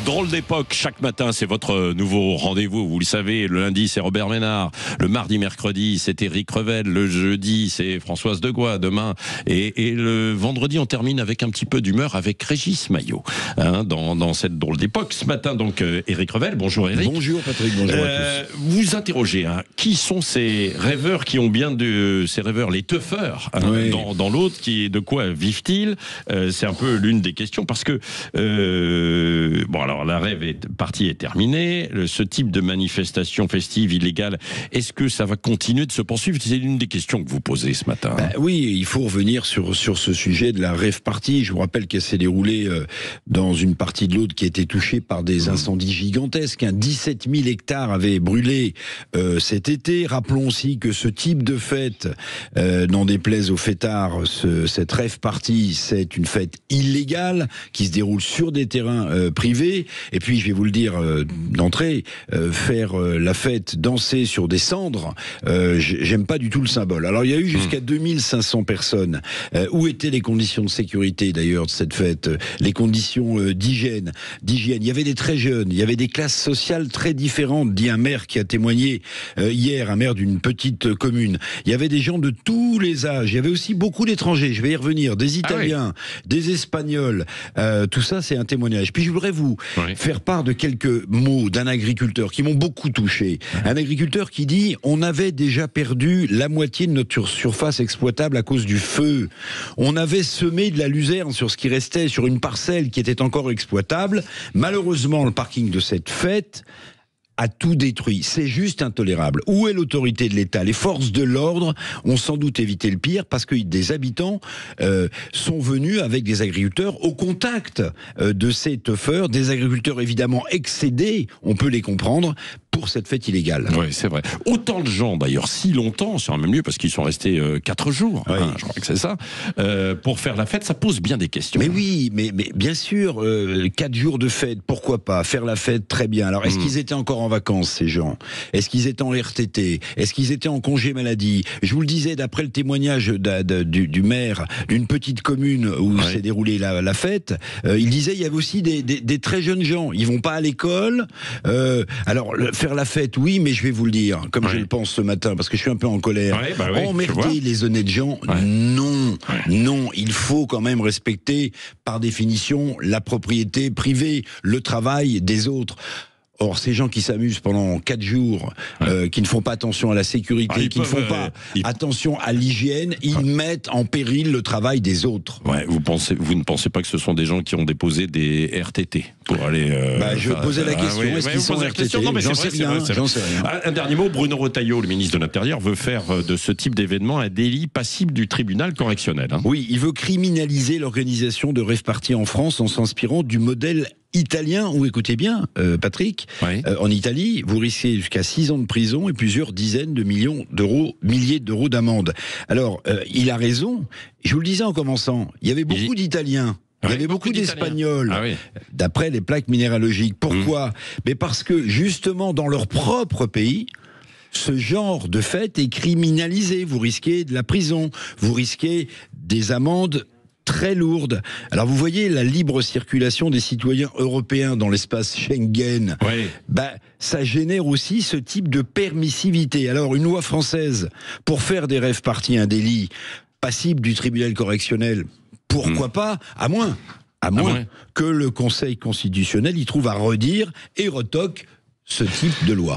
Drôle d'époque, chaque matin, c'est votre nouveau rendez-vous. Vous le savez, le lundi, c'est Robert Ménard. Le mardi, mercredi, c'est Éric Revel. Le jeudi, c'est Françoise Degois, demain. Et le vendredi, on termine avec un petit peu d'humeur avec Régis Maillot, dans cette drôle d'époque. Ce matin, donc, Éric Revel. Bonjour, Éric. Bonjour, Patrick. Bonjour à tous. Vous interrogez, qui sont ces rêveurs qui ont bien ces rêveurs, les teufeurs, oui. dans l'autre, de quoi vivent-ils? C'est un peu l'une des questions, parce que, alors la partie est terminée. Ce type de manifestation festive illégale, est-ce que ça va continuer de se poursuivre? C'est l'une des questions que vous posez ce matin. Oui, il faut revenir sur ce sujet de la rave party. Je vous rappelle qu'elle s'est déroulée dans une partie de l'Aude qui a été touchée par des incendies gigantesques. 17 000 hectares avaient brûlé cet été. Rappelons aussi que ce type de fête, n'en déplaise aux fêtards, cette rave party, c'est une fête illégale qui se déroule sur des terrains privés. Et puis, je vais vous le dire d'entrée, faire la fête, danser sur des cendres, j'aime pas du tout le symbole. Alors, il y a eu jusqu'à 2500 personnes. Où étaient les conditions de sécurité, d'ailleurs, de cette fête? Les conditions d'hygiène. Il y avait des très jeunes, il y avait des classes sociales très différentes, dit un maire qui a témoigné hier, un maire d'une petite commune. Il y avait des gens de tous les âges. Il y avait aussi beaucoup d'étrangers, je vais y revenir, des Italiens, des Espagnols. Tout ça, c'est un témoignage. Puis, je voudrais vous faire part de quelques mots d'un agriculteur qui m'ont beaucoup touché. Un agriculteur qui dit « On avait déjà perdu la moitié de notre surface exploitable à cause du feu. On avait semé de la luzerne sur ce qui restait, sur une parcelle qui était encore exploitable. Malheureusement, le parking de cette fête a tout détruit. C'est juste intolérable. Où est l'autorité de l'État? Les forces de l'ordre ont sans doute évité le pire parce que des habitants sont venus avec des agriculteurs au contact de ces teufeurs, des agriculteurs évidemment excédés, on peut les comprendre, pour cette fête illégale. Oui, c'est vrai. Autant de gens, d'ailleurs, si longtemps, sur un même lieu, parce qu'ils sont restés 4 jours, je crois que c'est ça, pour faire la fête, ça pose bien des questions. Mais oui, mais bien sûr, 4 jours de fête, pourquoi pas? Faire la fête, très bien. Alors, est-ce qu'ils étaient encore en vacances, ces gens? Est-ce qu'ils étaient en RTT? Est-ce qu'ils étaient en congé maladie? Je vous le disais, d'après le témoignage du maire d'une petite commune où s'est déroulée la fête, il disait il y avait aussi des très jeunes gens. Ils vont pas à l'école. Alors, faire la fête, oui, mais je vais vous le dire, comme je le pense ce matin, parce que je suis un peu en colère. Emmerder les honnêtes gens, non, il faut quand même respecter, par définition, la propriété privée, le travail des autres. Or, ces gens qui s'amusent pendant 4 jours, qui ne font pas attention à la sécurité, qui ne font pas attention à l'hygiène, ils mettent en péril le travail des autres. Vous ne pensez pas que ce sont des gens qui ont déposé des RTT pour aller... je posais la question, est-ce qu'ils sont RTT? J'en sais rien. Un dernier mot, Bruno Retailleau, le ministre de l'Intérieur, veut faire de ce type d'événement un délit passible du tribunal correctionnel. Oui, il veut criminaliser l'organisation de rave party en France en s'inspirant du modèle italien, où écoutez bien, Patrick, en Italie, vous risquez jusqu'à 6 ans de prison et plusieurs dizaines de milliers d'euros d'amende. Alors, il a raison. Je vous le disais en commençant, il y avait beaucoup d'Italiens. Il y avait beaucoup d'Espagnols, d'après les plaques minéralogiques. Pourquoi? Mais parce que, justement, dans leur propre pays, ce genre de fête est criminalisé. Vous risquez de la prison, vous risquez des amendes très lourde. Alors vous voyez la libre circulation des citoyens européens dans l'espace Schengen, ça génère aussi ce type de permissivité. Alors une loi française pour faire des rave parties un délit passible du tribunal correctionnel, pourquoi pas, à moins que le Conseil constitutionnel y trouve à redire et retoque ce type de loi.